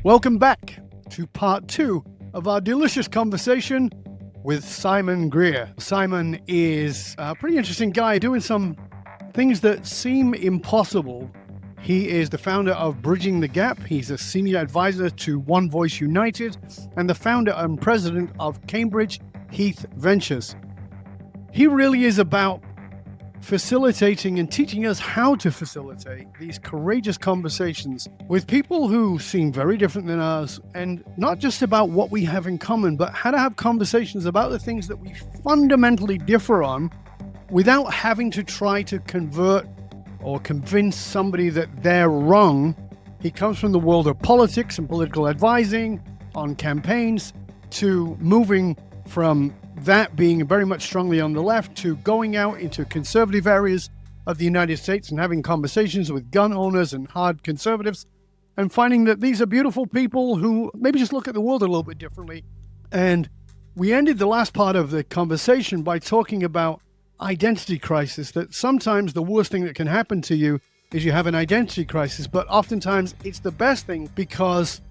Welcome back to part 2 of our delicious conversation with Simon Greer. Simon is a pretty interesting guy doing some things that seem impossible. He is the founder of Bridging the Gap. He's a senior advisor to One Voice United and the founder and president of Cambridge Heath Ventures. He really is about facilitating and teaching us how to facilitate these courageous conversations with people who seem very different than us, and not just about what we have in common, but how to have conversations about the things that we fundamentally differ on without having to try to convert or convince somebody that they're wrong. He comes from the world of politics and political advising on campaigns to moving from that being very much strongly on the left to going out into conservative areas of the United States and having conversations with gun owners and hard conservatives and finding that these are beautiful people who maybe just look at the world a little bit differently. And we ended the last part of the conversation by talking about identity crisis, that sometimes the worst thing that can happen to you is you have an identity crisis, but oftentimes it's the best thing because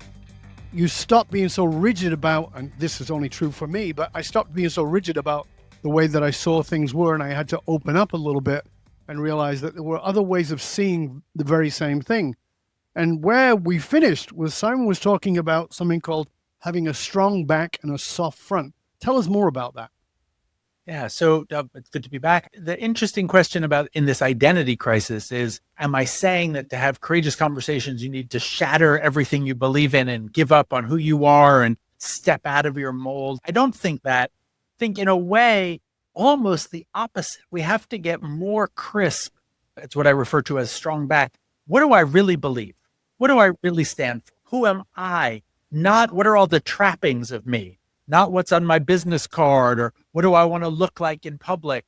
you stop being so rigid about, and this is only true for me, but I stopped being so rigid about the way that I saw things were, and I had to open up a little bit and realize that there were other ways of seeing the very same thing. And where we finished was Simon was talking about something called having a strong back and a soft front. Tell us more about that. Yeah, so it's good to be back. The interesting question about in this identity crisis is, am I saying that to have courageous conversations, you need to shatter everything you believe in and give up on who you are and step out of your mold? I don't think that. I think in a way, almost the opposite. We have to get more crisp. It's what I refer to as strong back. What do I really believe? What do I really stand for? Who am I? Not what are all the trappings of me? Not what's on my business card or what do I want to look like in public.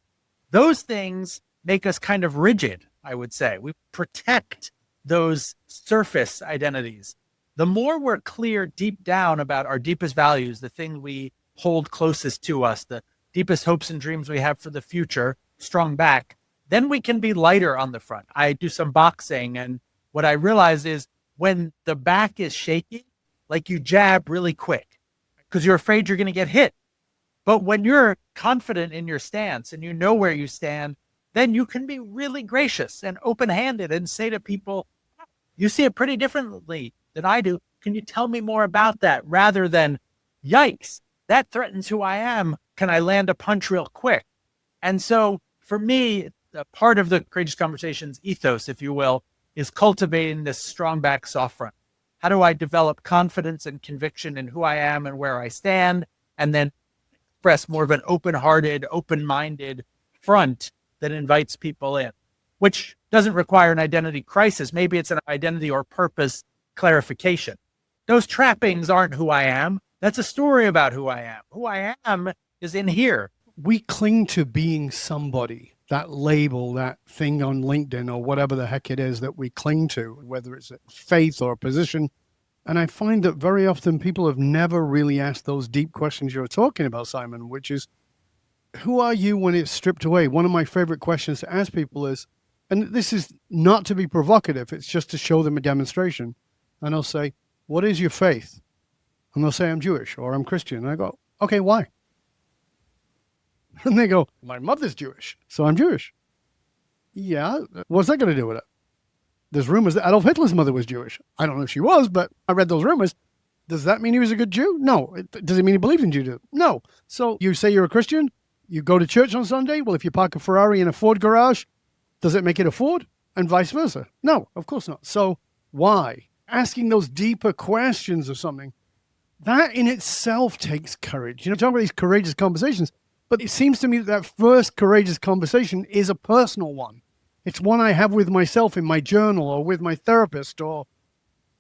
Those things make us kind of rigid, I would say. We protect those surface identities. The more we're clear deep down about our deepest values, the thing we hold closest to us, the deepest hopes and dreams we have for the future, strong back, then we can be lighter on the front. I do some boxing, and what I realize is when the back is shaky, like you jab really quick, because you're afraid you're going to get hit. But when you're confident in your stance and you know where you stand, then you can be really gracious and open-handed and say to people, you see it pretty differently than I do. Can you tell me more about that? Rather than, yikes, that threatens who I am. Can I land a punch real quick? And so for me, part of the Courageous Conversations ethos, if you will, is cultivating this strong back, soft front. How do I develop confidence and conviction in who I am and where I stand, and then express more of an open-hearted, open-minded front that invites people in, which doesn't require an identity crisis. Maybe it's an identity or purpose clarification. Those trappings aren't who I am. That's a story about who I am. Who I am is in here. We cling to being somebody, that label, that thing on LinkedIn or whatever the heck it is that we cling to, whether it's a faith or a position. And I find that very often people have never really asked those deep questions you're talking about, Simon, which is, who are you when it's stripped away? One of my favorite questions to ask people is, and this is not to be provocative, it's just to show them a demonstration. And I'll say, what is your faith? And they'll say, I'm Jewish or I'm Christian. And I go, okay, why? And they go, my mother's Jewish, so I'm Jewish. Yeah, what's that going to do with it? There's rumors that Adolf Hitler's mother was Jewish. I don't know if she was, but I read those rumors. Does that mean he was a good Jew? No. Does it mean he believed in Judaism? No. So you say you're a Christian? You go to church on Sunday? Well, if you park a Ferrari in a Ford garage, does it make it a Ford? And vice versa? No, of course not. So why? Asking those deeper questions of something, that in itself takes courage. You know, talking about these courageous conversations. But it seems to me that first courageous conversation is a personal one. It's one I have with myself in my journal or with my therapist or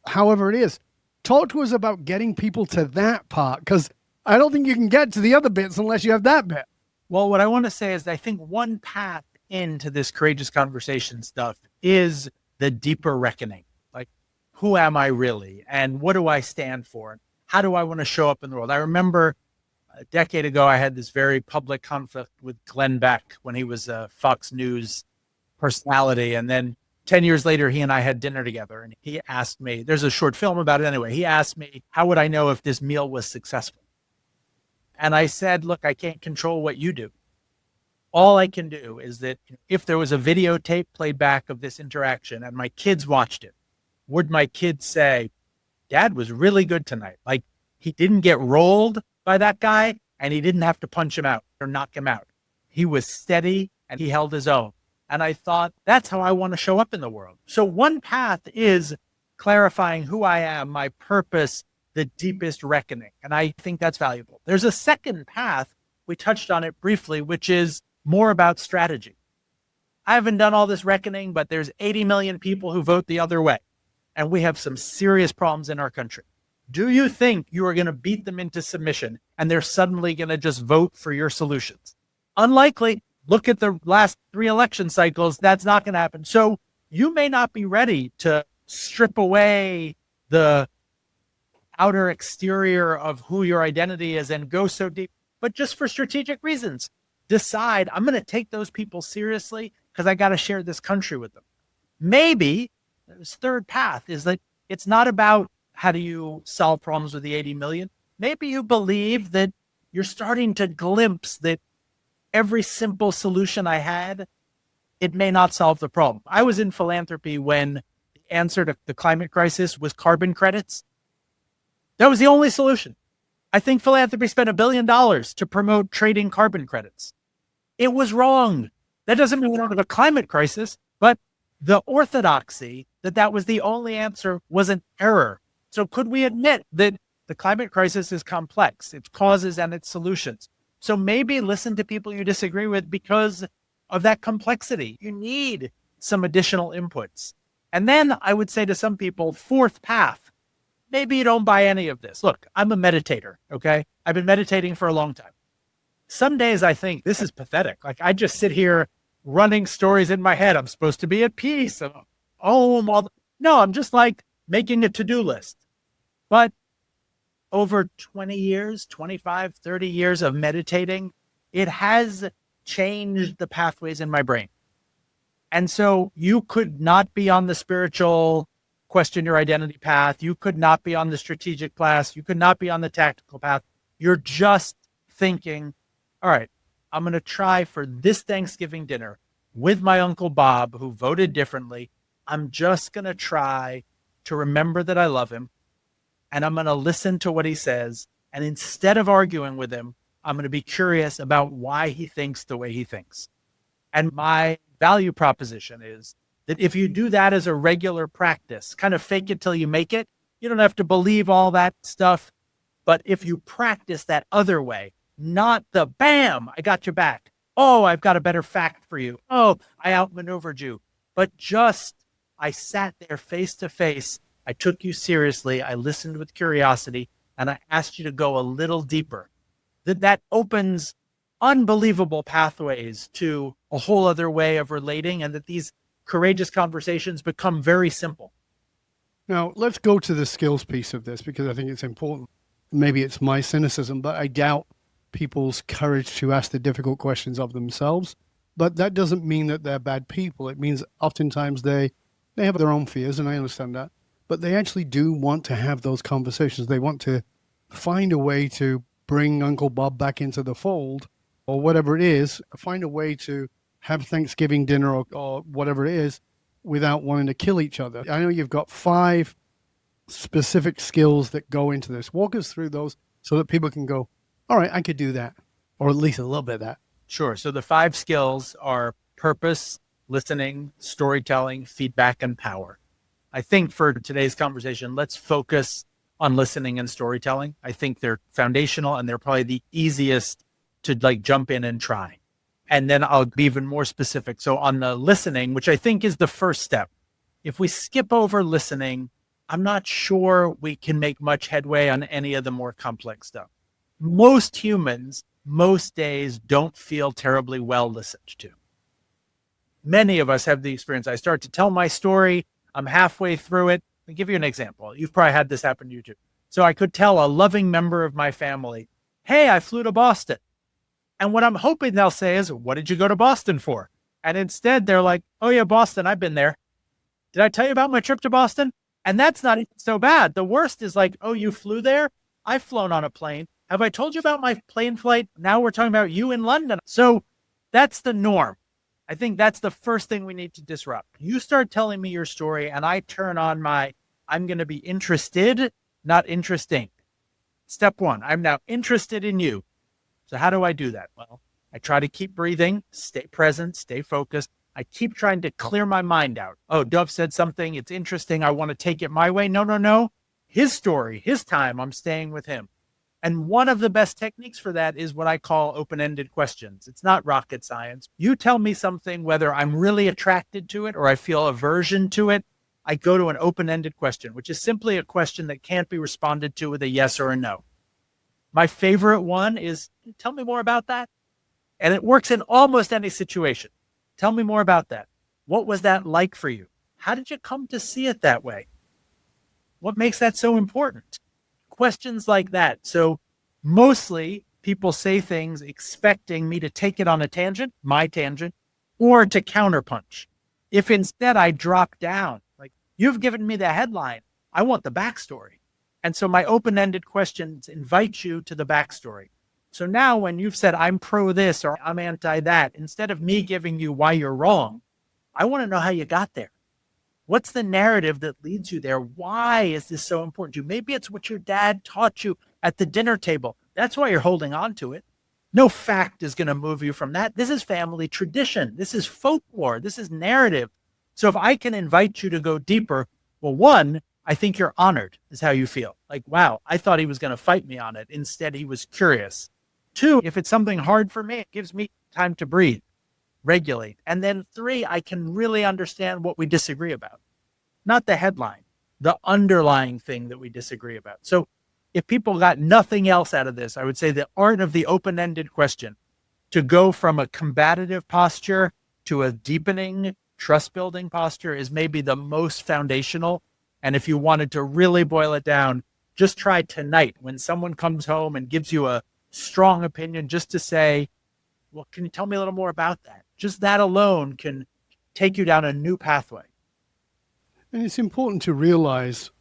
however it is. Talk to us about getting people to that part, because I don't think you can get to the other bits unless you have that bit. Well, what I want to say is I think one path into this courageous conversation stuff is the deeper reckoning. Like, who am I really? And what do I stand for? How do I want to show up in the world? I remember a decade ago, I had this very public conflict with Glenn Beck when he was a Fox News personality. And then 10 years later, he and I had dinner together, and he asked me, there's a short film about it anyway. He asked me, how would I know if this meal was successful? And I said, look, I can't control what you do. All I can do is that if there was a videotape played back of this interaction and my kids watched it, would my kids say, Dad was really good tonight? Like, he didn't get rolled by that guy and he didn't have to punch him out or knock him out. He was steady and he held his own. And I thought, that's how I want to show up in the world. So one path is clarifying who I am, my purpose, the deepest reckoning. And I think that's valuable. There's a second path, we touched on it briefly, which is more about strategy. I haven't done all this reckoning, but there's 80 million people who vote the other way. And we have some serious problems in our country. Do you think you are going to beat them into submission and they're suddenly going to just vote for your solutions? Unlikely. Look at the last 3 election cycles. That's not going to happen. So you may not be ready to strip away the outer exterior of who your identity is and go so deep, but just for strategic reasons, decide I'm going to take those people seriously because I got to share this country with them. Maybe this third path is that it's not about how do you solve problems with the 80 million. Maybe you believe that you're starting to glimpse that every simple solution I had, it may not solve the problem. I was in philanthropy when the answer to the climate crisis was carbon credits. That was the only solution. I think philanthropy spent $1 billion to promote trading carbon credits. It was wrong. That doesn't mean we don't have a climate crisis, but the orthodoxy that that was the only answer was an error. So could we admit that the climate crisis is complex, its causes and its solutions? So maybe listen to people you disagree with because of that complexity. You need some additional inputs. And then I would say to some people, fourth path, maybe you don't buy any of this. Look, I'm a meditator, okay? I've been meditating for a long time. Some days I think this is pathetic. Like I just sit here running stories in my head. I'm supposed to be at peace. No, I'm just like making a to-do list. But over 20 years, 25, 30 years of meditating, it has changed the pathways in my brain. And so you could not be on the spiritual question your identity path. You could not be on the strategic path. You could not be on the tactical path. You're just thinking, all right, I'm going to try for this Thanksgiving dinner with my Uncle Bob, who voted differently. I'm just going to try to remember that I love him. And I'm going to listen to what he says. And instead of arguing with him, I'm going to be curious about why he thinks the way he thinks. And my value proposition is that if you do that as a regular practice, kind of fake it till you make it, you don't have to believe all that stuff. But if you practice that other way, not the bam, I got your back. Oh, I've got a better fact for you. Oh, I outmaneuvered you. But just, I sat there face to face. I took you seriously. I listened with curiosity and I asked you to go a little deeper. That opens unbelievable pathways to a whole other way of relating, and that these courageous conversations become very simple. Now, let's go to the skills piece of this because I think it's important. Maybe it's my cynicism, but I doubt people's courage to ask the difficult questions of themselves. But that doesn't mean that they're bad people. It means oftentimes they have their own fears, and I understand that. But they actually do want to have those conversations. They want to find a way to bring Uncle Bob back into the fold, or whatever it is, find a way to have Thanksgiving dinner or whatever it is without wanting to kill each other. I know you've got 5 specific skills that go into this. Walk us through those so that people can go, all right, I could do that, or at least a little bit of that. Sure. So the 5 skills are purpose, listening, storytelling, feedback, and power. I think for today's conversation, let's focus on listening and storytelling. I think they're foundational and they're probably the easiest to jump in and try. And then I'll be even more specific. So on the listening, which I think is the first step, if we skip over listening, I'm not sure we can make much headway on any of the more complex stuff. Most humans, most days, don't feel terribly well listened to. Many of us have the experience. I start to tell my story. I'm halfway through it. I'll give you an example. You've probably had this happen to you too. So I could tell a loving member of my family, hey, I flew to Boston. And what I'm hoping they'll say is, what did you go to Boston for? And instead they're like, oh yeah, Boston, I've been there. Did I tell you about my trip to Boston? And that's not even so bad. The worst is like, oh, you flew there? I've flown on a plane. Have I told you about my plane flight? Now we're talking about you in London. So that's the norm. I think that's the first thing we need to disrupt. You start telling me your story and I turn on I'm going to be interested, not interesting. Step one, I'm now interested in you. So how do I do that? Well, I try to keep breathing, stay present, stay focused. I keep trying to clear my mind out. Oh, Dove said something. It's interesting. I want to take it my way. No. His story, his time. I'm staying with him. And one of the best techniques for that is what I call open-ended questions. It's not rocket science. You tell me something, whether I'm really attracted to it or I feel aversion to it, I go to an open-ended question, which is simply a question that can't be responded to with a yes or a no. My favorite one is, tell me more about that. And it works in almost any situation. Tell me more about that. What was that like for you? How did you come to see it that way? What makes that so important? Questions like that. So mostly people say things expecting me to take it on a tangent, my tangent, or to counterpunch. If instead I drop down, like, you've given me the headline, I want the backstory. And so my open-ended questions invite you to the backstory. So now when you've said, I'm pro this or I'm anti that, instead of me giving you why you're wrong, I want to know how you got there. What's the narrative that leads you there? Why is this so important to you? Maybe it's what your dad taught you at the dinner table. That's why you're holding on to it. No fact is going to move you from that. This is family tradition. This is folklore. This is narrative. So if I can invite you to go deeper, well, one, I think you're honored is how you feel. Like, wow, I thought he was going to fight me on it. Instead, he was curious. Two, if it's something hard for me, it gives me time to breathe, regulate. And then three, I can really understand what we disagree about. Not the headline, the underlying thing that we disagree about. So if people got nothing else out of this, I would say the art of the open-ended question, to go from a combative posture to a deepening, trust-building posture, is maybe the most foundational. And if you wanted to really boil it down, just try tonight when someone comes home and gives you a strong opinion, just to say, well, can you tell me a little more about that? Just that alone can take you down a new pathway. And it's important to realize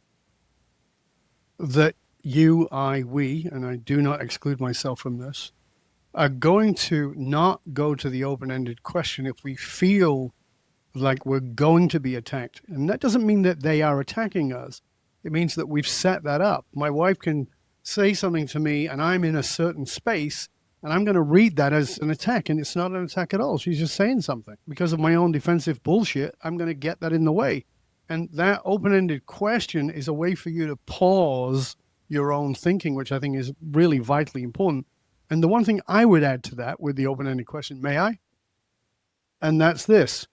that you, we, and I do not exclude myself from this, are going to not go to the open-ended question if we feel like we're going to be attacked. And that doesn't mean that they are attacking us. It means that we've set that up. My wife can say something to me and I'm in a certain space and I'm going to read that as an attack, and it's not an attack at all. She's just saying something. Because of my own defensive bullshit, I'm going to get that in the way. And that open-ended question is a way for you to pause your own thinking, which I think is really vitally important. And the one thing I would add to that with the open-ended question, may I? And that's this.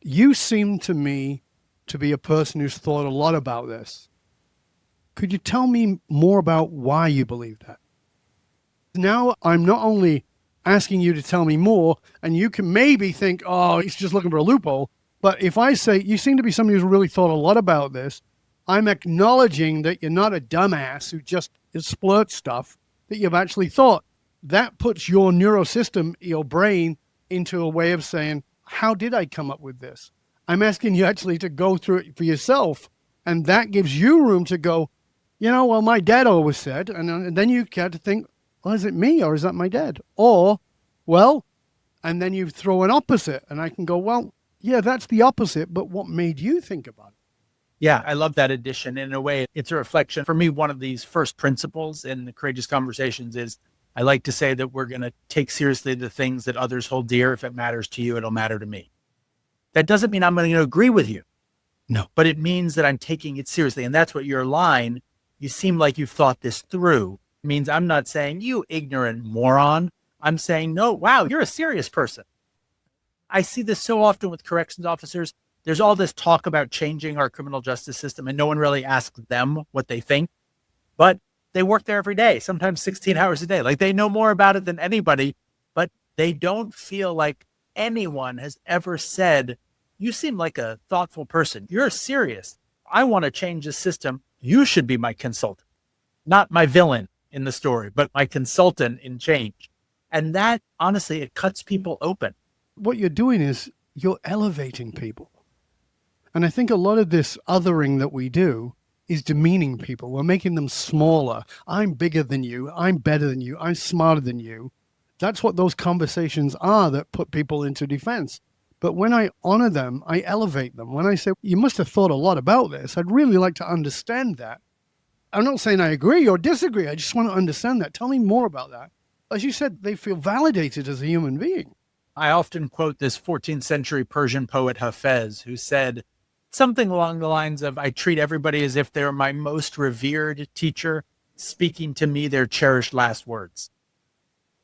You seem to me to be a person who's thought a lot about this. Could you tell me more about why you believe that? Now, I'm not only asking you to tell me more, and you can maybe think, oh, he's just looking for a loophole. But if I say, you seem to be somebody who's really thought a lot about this, I'm acknowledging that you're not a dumbass who just splurts stuff, that you've actually thought. That puts your neurosystem, your brain, into a way of saying, how did I come up with this? I'm asking you actually to go through it for yourself. And that gives you room to go, well, my dad always said, and then you get to think, well, is it me or is that my dad? Or, well, and then you throw an opposite and I can go, well, yeah, that's the opposite, but what made you think about it? Yeah, I love that addition. In a way, it's a reflection. For me, one of these first principles in the Courageous Conversations is I like to say that we're going to take seriously the things that others hold dear. If it matters to you, it'll matter to me. That doesn't mean I'm going to agree with you. No, but it means that I'm taking it seriously. And that's what your line, you seem like you've thought this through, means I'm not saying you ignorant moron. I'm saying, no, wow, you're a serious person. I see this so often with corrections officers. There's all this talk about changing our criminal justice system, and no one really asks them what they think. But they work there every day, sometimes 16 hours a day. Like, they know more about it than anybody, but they don't feel like anyone has ever said, you seem like a thoughtful person. You're serious. I want to change the system. You should be my consultant, not my villain in the story, but my consultant in change. And that, honestly, it cuts people open. What you're doing is you're elevating people. And I think a lot of this othering that we do is demeaning people. We're making them smaller. I'm bigger than you. I'm better than you. I'm smarter than you. That's what those conversations are that put people into defense. But when I honor them, I elevate them. When I say, you must have thought a lot about this, I'd really like to understand that. I'm not saying I agree or disagree. I just want to understand that. Tell me more about that. As you said, they feel validated as a human being. I often quote this 14th century Persian poet Hafez, who said something along the lines of, I treat everybody as if they're my most revered teacher, speaking to me their cherished last words.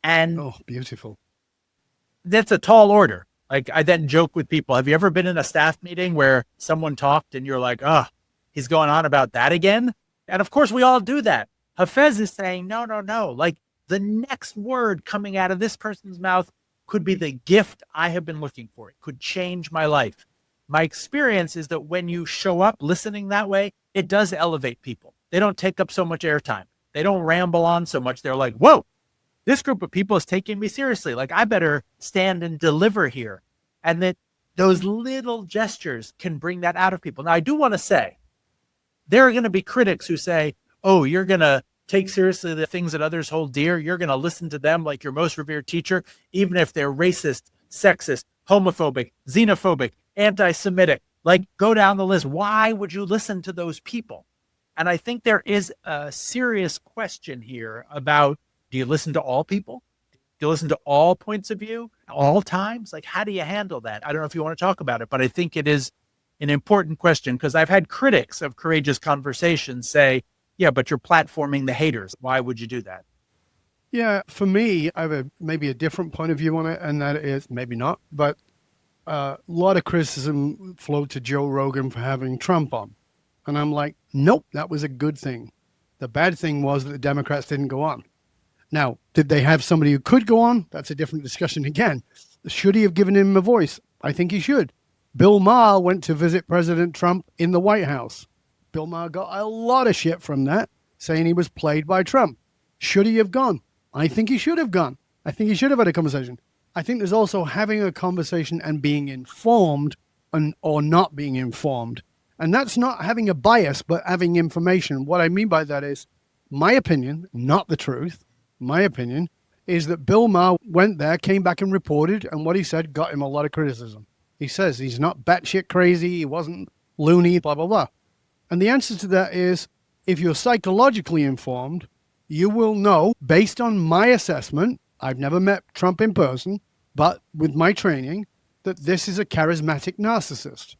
And oh, beautiful. That's a tall order. Like, I then joke with people, have you ever been in a staff meeting where someone talked and you're like, oh, he's going on about that again? And of course we all do that. Hafez is saying, no. Like, the next word coming out of this person's mouth could be the gift I have been looking for. It could change my life. My experience is that when you show up listening that way, it does elevate people. They don't take up so much airtime. They don't ramble on so much. They're like, whoa, this group of people is taking me seriously. Like, I better stand and deliver here. And that those little gestures can bring that out of people. Now, I do want to say, there are going to be critics who say, oh, you're going to take seriously the things that others hold dear. You're going to listen to them like your most revered teacher, even if they're racist, sexist, homophobic, xenophobic, anti-Semitic. Like, go down the list. Why would you listen to those people? And I think there is a serious question here about, do you listen to all people? Do you listen to all points of view, all times? Like, how do you handle that? I don't know if you want to talk about it, but I think it is an important question, because I've had critics of Courageous Conversations say, yeah, but you're platforming the haters. Why would you do that? Yeah, for me, I have maybe a different point of view on it, and that is, maybe not, but a lot of criticism flowed to Joe Rogan for having Trump on. And I'm like, nope, that was a good thing. The bad thing was that the Democrats didn't go on. Now, did they have somebody who could go on? That's a different discussion again. Should he have given him a voice? I think he should. Bill Maher went to visit President Trump in the White House. Bill Maher got a lot of shit from that, saying he was played by Trump. Should he have gone? I think he should have gone. I think he should have had a conversation. I think there's also having a conversation and being informed or not being informed. And that's not having a bias, but having information. What I mean by that is, my opinion, not the truth, my opinion, is that Bill Maher went there, came back and reported, and what he said got him a lot of criticism. He says he's not batshit crazy, he wasn't loony, blah, blah, blah. And the answer to that is, if you're psychologically informed, you will know, based on my assessment, I've never met Trump in person, but with my training, that this is a charismatic narcissist.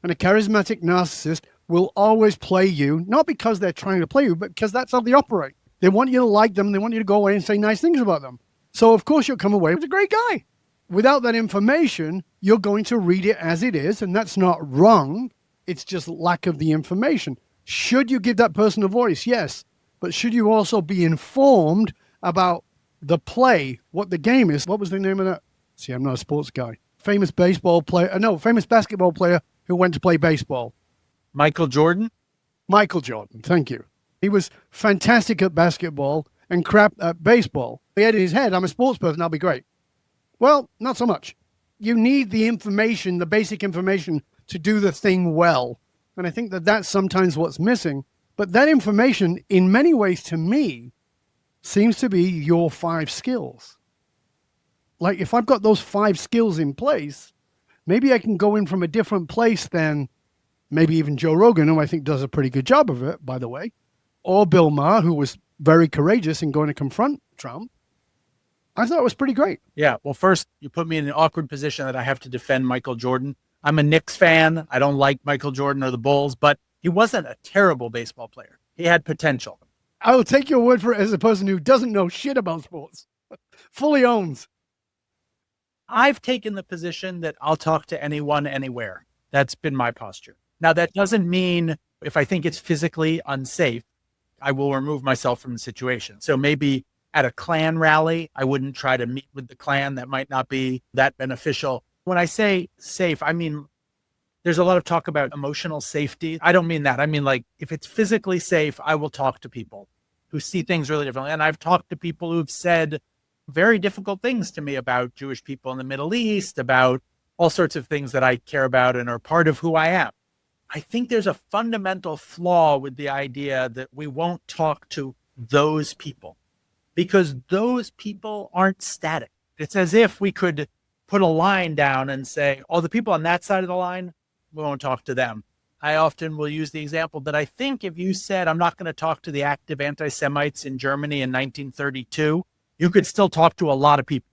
And a charismatic narcissist will always play you, not because they're trying to play you, but because that's how they operate. They want you to like them. They want you to go away and say nice things about them. So, of course, you'll come away with a great guy. Without that information, you're going to read it as it is, and that's not wrong. It's just lack of the information. Should you give that person a voice? Yes. But should you also be informed about the play, what the game is? What was the name of that? See, I'm not a sports guy. Famous basketball player who went to play baseball. Michael Jordan? Michael Jordan, thank you. He was fantastic at basketball and crap at baseball. He had in his head, I'm a sports person, I'll be great. Well, not so much. You need the information, the basic information, to do the thing well. And I think that that's sometimes what's missing. But that information, in many ways, to me, seems to be your 5 skills. Like, if I've got those 5 skills in place, maybe I can go in from a different place than maybe even Joe Rogan, who I think does a pretty good job of it, by the way, or Bill Maher, who was very courageous in going to confront Trump. I thought it was pretty great. Yeah. Well, first, you put me in an awkward position that I have to defend Michael Jordan. I'm a Knicks fan. I don't like Michael Jordan or the Bulls, but he wasn't a terrible baseball player. He had potential. I will take your word for it as a person who doesn't know shit about sports. Fully owns. I've taken the position that I'll talk to anyone, anywhere. That's been my posture. Now, that doesn't mean if I think it's physically unsafe, I will remove myself from the situation. So maybe at a Klan rally, I wouldn't try to meet with the Klan. That might not be that beneficial. When I say safe, I mean, there's a lot of talk about emotional safety. I don't mean that. I mean, like, if it's physically safe, I will talk to people who see things really differently. And I've talked to people who've said very difficult things to me about Jewish people in the Middle East, about all sorts of things that I care about and are part of who I am. I think there's a fundamental flaw with the idea that we won't talk to those people, because those people aren't static. It's as if we could put a line down and say, oh, the people on that side of the line, we won't talk to them. I often will use the example that I think if you said, I'm not going to talk to the active anti-Semites in Germany in 1932, you could still talk to a lot of people.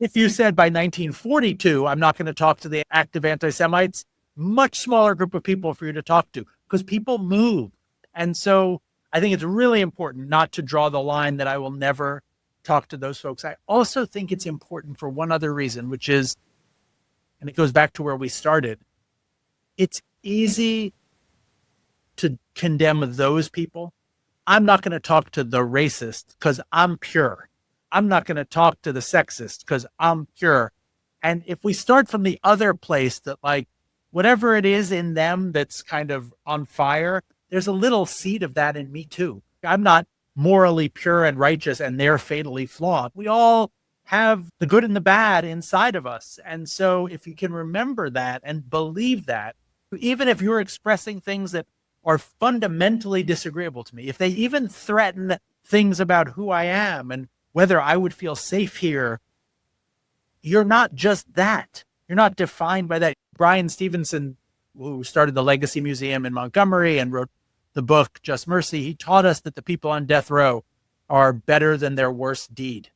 If you said by 1942, I'm not going to talk to the active anti-Semites, much smaller group of people for you to talk to, because people move. And so I think it's really important not to draw the line that I will never talk to those folks. I also think it's important for one other reason, which is, and it goes back to where we started, it's easy to condemn those people. I'm not going to talk to the racist because I'm pure. I'm not going to talk to the sexist because I'm pure. And if we start from the other place, that like whatever it is in them that's kind of on fire, there's a little seed of that in me too. I'm not morally pure and righteous and they're fatally flawed. We all have the good and the bad inside of us. And so if you can remember that and believe that, even if you're expressing things that are fundamentally disagreeable to me, if they even threaten things about who I am and whether I would feel safe here, you're not just that. You're not defined by that. Brian Stevenson, who started the Legacy Museum in Montgomery and wrote the book Just Mercy, he taught us that the people on death row are better than their worst deed.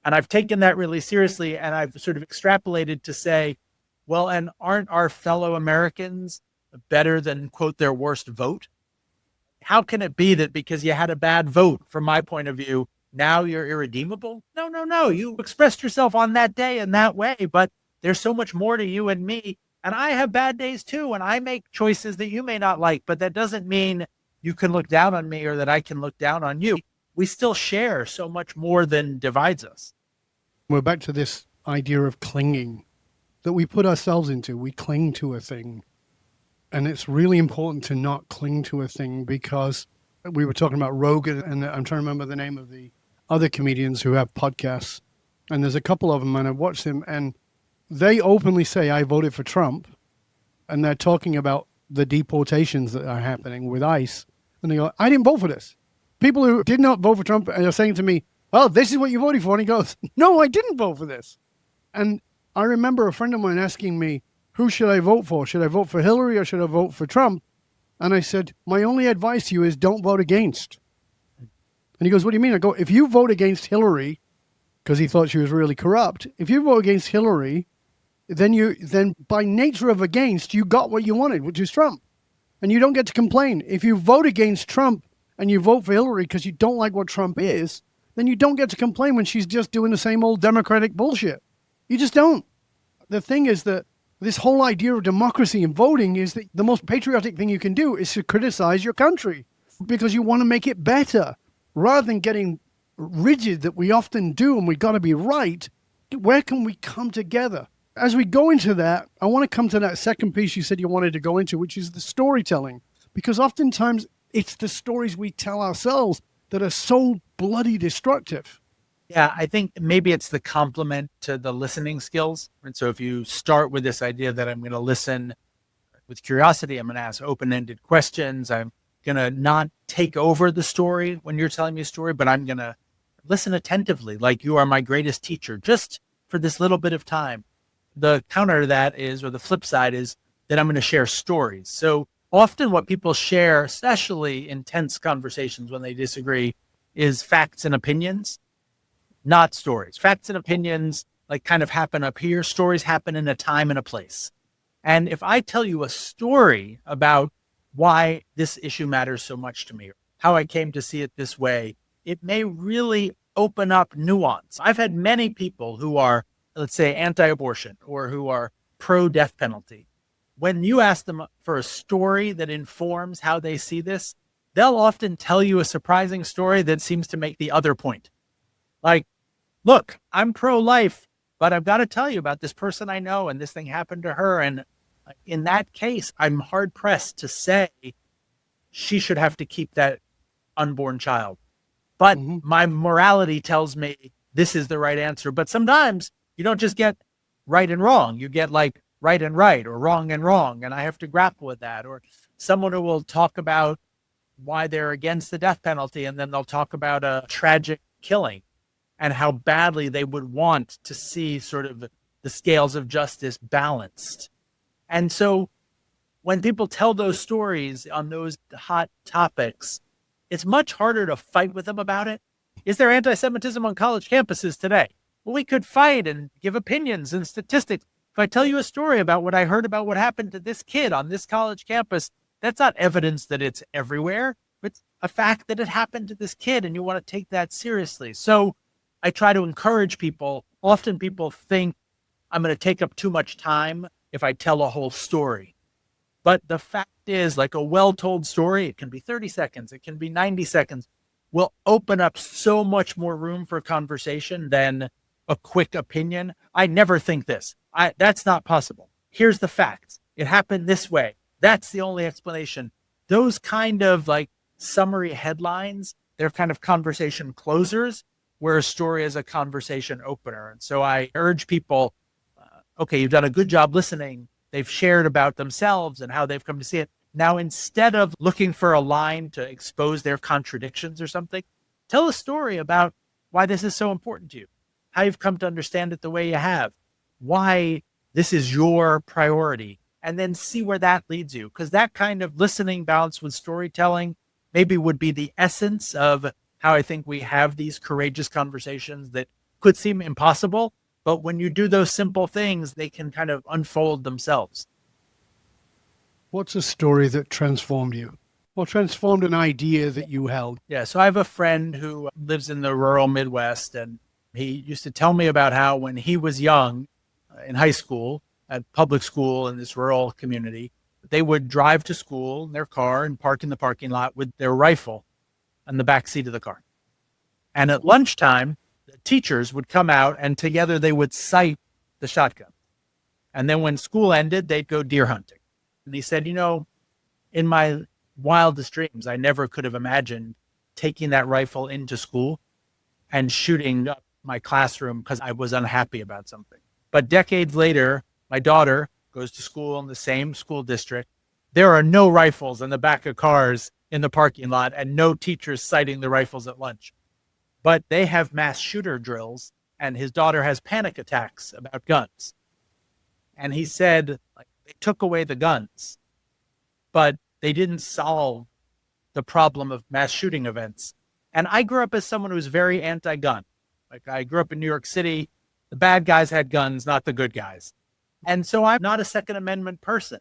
And I've taken that really seriously, and I've sort of extrapolated to say, well, and aren't our fellow Americans better than, quote, their worst vote? How can it be that because you had a bad vote, from my point of view, now you're irredeemable? No. You expressed yourself on that day in that way, but there's so much more to you and me. And I have bad days too, and I make choices that you may not like, but that doesn't mean you can look down on me or that I can look down on you. We still share so much more than divides us. We're back to this idea of clinging that we put ourselves into. We cling to a thing. And it's really important to not cling to a thing, because we were talking about Rogan, and I'm trying to remember the name of the other comedians who have podcasts. And there's a couple of them, and I've watched them, and they openly say, I voted for Trump. And they're talking about the deportations that are happening with ICE. And they go, I didn't vote for this. People who did not vote for Trump are saying to me, well, this is what you voted for. And he goes, no, I didn't vote for this. And I remember a friend of mine asking me, who should I vote for? Should I vote for Hillary or should I vote for Trump? And I said, my only advice to you is don't vote against. And he goes, what do you mean? I go, if you vote against Hillary, because he thought she was really corrupt, if you vote against Hillary, then by nature of against, you got what you wanted, which is Trump. And you don't get to complain. If you vote against Trump and you vote for Hillary because you don't like what Trump is, then you don't get to complain when she's just doing the same old Democratic bullshit. You just don't. The thing is that this whole idea of democracy and voting is that the most patriotic thing you can do is to criticize your country because you want to make it better. Rather than getting rigid that we often do and we got to be right, where can we come together? As we go into that, I want to come to that second piece you said you wanted to go into, which is the storytelling. Because oftentimes it's the stories we tell ourselves that are so bloody destructive. Yeah, I think maybe it's the complement to the listening skills. And so if you start with this idea that I'm going to listen with curiosity, I'm going to ask open-ended questions, I'm going to not take over the story when you're telling me a story, but I'm going to listen attentively, like you are my greatest teacher, just for this little bit of time. The counter to that is, or the flip side is, that I'm going to share stories. So often what people share, especially in tense conversations when they disagree, is facts and opinions, not stories. Facts and opinions like kind of happen up here. Stories happen in a time and a place. And if I tell you a story about why this issue matters so much to me, how I came to see it this way, it may really open up nuance. I've had many people who are, let's say, anti-abortion or who are pro-death penalty. When you ask them for a story that informs how they see this, they'll often tell you a surprising story that seems to make the other point. Like, look, I'm pro-life, but I've got to tell you about this person I know and this thing happened to her. And in that case, I'm hard pressed to say she should have to keep that unborn child. But my morality tells me this is the right answer. But sometimes you don't just get right and wrong. You get like right and right or wrong and wrong, and I have to grapple with that. Or someone who will talk about why they're against the death penalty, and then they'll talk about a tragic killing and how badly they would want to see sort of the scales of justice balanced. And so when people tell those stories on those hot topics, it's much harder to fight with them about it. Is there anti-Semitism on college campuses today? Well, we could fight and give opinions and statistics. If I tell you a story about what I heard about what happened to this kid on this college campus, that's not evidence that it's everywhere. It's a fact that it happened to this kid, and you want to take that seriously. So I try to encourage people. Often people think I'm going to take up too much time if I tell a whole story. But the fact is, like a well-told story, it can be 30 seconds, it can be 90 seconds, will open up so much more room for conversation than a quick opinion. I never think this. That's not possible. Here's the facts. It happened this way. That's the only explanation. Those kind of like summary headlines, they're kind of conversation closers, where a story is a conversation opener. And so I urge people, okay, you've done a good job listening. They've shared about themselves and how they've come to see it. Now, instead of looking for a line to expose their contradictions or something, tell a story about why this is so important to you, how you've come to understand it the way you have, why this is your priority, and then see where that leads you. Because that kind of listening balanced with storytelling maybe would be the essence of how I think we have these courageous conversations that could seem impossible. But when you do those simple things, they can kind of unfold themselves. What's a story that transformed you or transformed an idea that you held? Yeah, so I have a friend who lives in the rural Midwest, and he used to tell me about how when he was young in high school, at public school in this rural community, they would drive to school in their car and park in the parking lot with their rifle in the back seat of the car. And at lunchtime, the teachers would come out and together they would sight the shotgun. And then when school ended, they'd go deer hunting. And he said, in my wildest dreams, I never could have imagined taking that rifle into school and shooting up my classroom because I was unhappy about something. But decades later, my daughter goes to school in the same school district. There are no rifles in the back of cars in the parking lot and no teachers sighting the rifles at lunch. But they have mass shooter drills, and his daughter has panic attacks about guns. And he said, they took away the guns, but they didn't solve the problem of mass shooting events. And I grew up as someone who was very anti-gun. Like I grew up in New York City. The bad guys had guns, not the good guys. And so I'm not a Second Amendment person.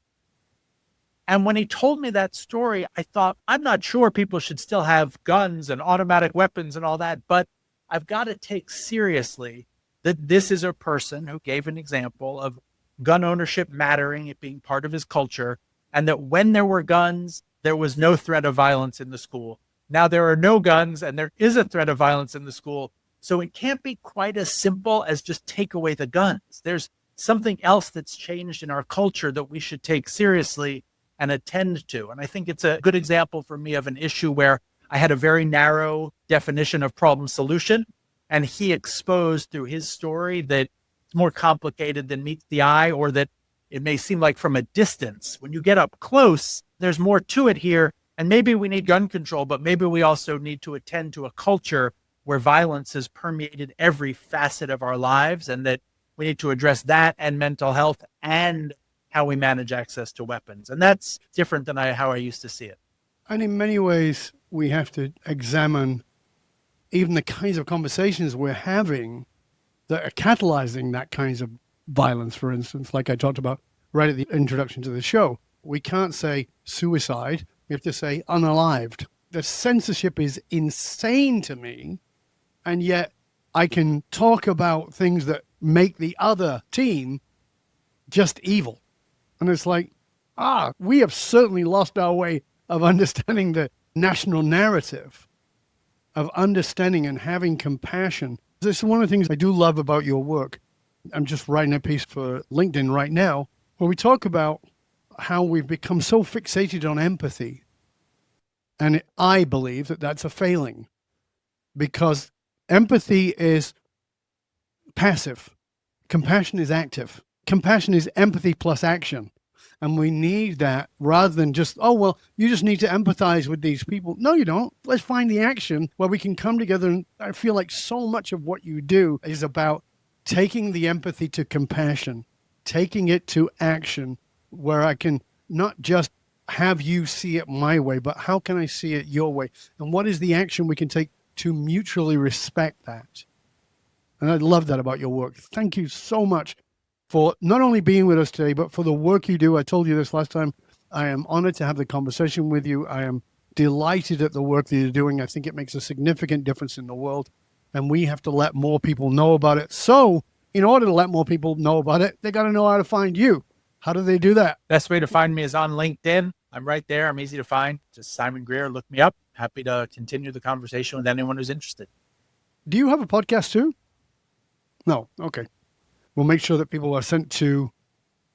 And when he told me that story, I thought, I'm not sure people should still have guns and automatic weapons and all that, but I've got to take seriously that this is a person who gave an example of gun ownership mattering, it being part of his culture, and that when there were guns, there was no threat of violence in the school. Now there are no guns and there is a threat of violence in the school. So it can't be quite as simple as just take away the guns. There's something else that's changed in our culture that we should take seriously and attend to. And I think it's a good example for me of an issue where I had a very narrow definition of problem solution, and he exposed through his story that it's more complicated than meets the eye, or that it may seem like from a distance. When you get up close, there's more to it here. And maybe we need gun control, but maybe we also need to attend to a culture where violence has permeated every facet of our lives, and that we need to address that and mental health and how we manage access to weapons. And that's different than how I used to see it. And in many ways, we have to examine even the kinds of conversations we're having that are catalyzing that kinds of violence, for instance, like I talked about right at the introduction to the show. We can't say suicide. We have to say unalived. The censorship is insane to me, and yet I can talk about things that make the other team just evil. And it's like, we have certainly lost our way of understanding the national narrative, of understanding and having compassion. This is one of the things I do love about your work. I'm just writing a piece for LinkedIn right now where we talk about how we've become so fixated on empathy. And I believe that that's a failing, because empathy is passive. Compassion is active. compassion is empathy plus action. And we need that rather than just, oh, well, you just need to empathize with these people. No, you don't. Let's find the action where we can come together. And I feel like so much of what you do is about taking the empathy to compassion, taking it to action, where I can not just have you see it my way, but how can I see it your way? And what is the action we can take to mutually respect that? And I love that about your work. Thank you so much for not only being with us today, but for the work you do. I told you this last time. I am honored to have the conversation with you. I am delighted at the work that you're doing. I think it makes a significant difference in the world, and we have to let more people know about it. So in order to let more people know about it, they got to know how to find you. How do they do that? Best way to find me is on LinkedIn. I'm right there. I'm easy to find. Just Simon Greer. Look me up. Happy to continue the conversation with anyone who's interested. Do you have a podcast too? No. Okay. We'll make sure that people are sent to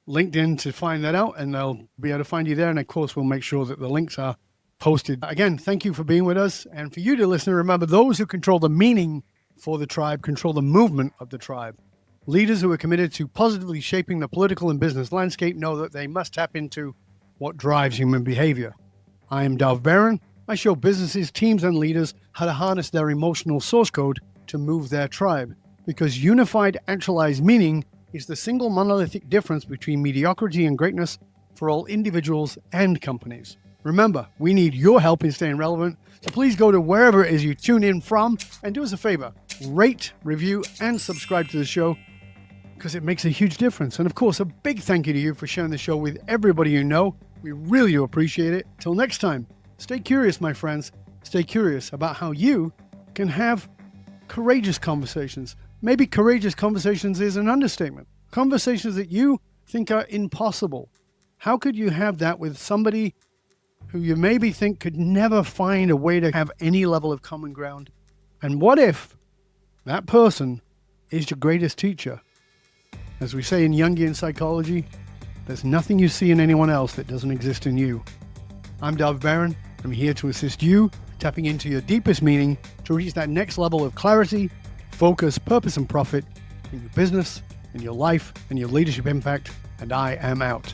LinkedIn to find that out, and they'll be able to find you there. And of course, we'll make sure that the links are posted. Again, thank you for being with us. And for you to listen, remember, those who control the meaning for the tribe control the movement of the tribe. Leaders who are committed to positively shaping the political and business landscape know that they must tap into what drives human behavior. I am Dov Barron. I show businesses, teams, and leaders how to harness their emotional source code to move their tribe. Because unified, actualized meaning is the single monolithic difference between mediocrity and greatness for all individuals and companies. Remember, we need your help in staying relevant, so please go to wherever it is you tune in from and do us a favor, rate, review, and subscribe to the show, because it makes a huge difference. And of course, a big thank you to you for sharing the show with everybody you know. We really do appreciate it. Till next time, stay curious, my friends. Stay curious about how you can have courageous conversations. Maybe courageous conversations is an understatement. Conversations that you think are impossible. How could you have that with somebody who you maybe think could never find a way to have any level of common ground? And what if that person is your greatest teacher? As we say in Jungian psychology, there's nothing you see in anyone else that doesn't exist in you. I'm Dov Barron. I'm here to assist you tapping into your deepest meaning to reach that next level of clarity, focus, purpose, and profit in your business, in your life, and your leadership impact. And I am out.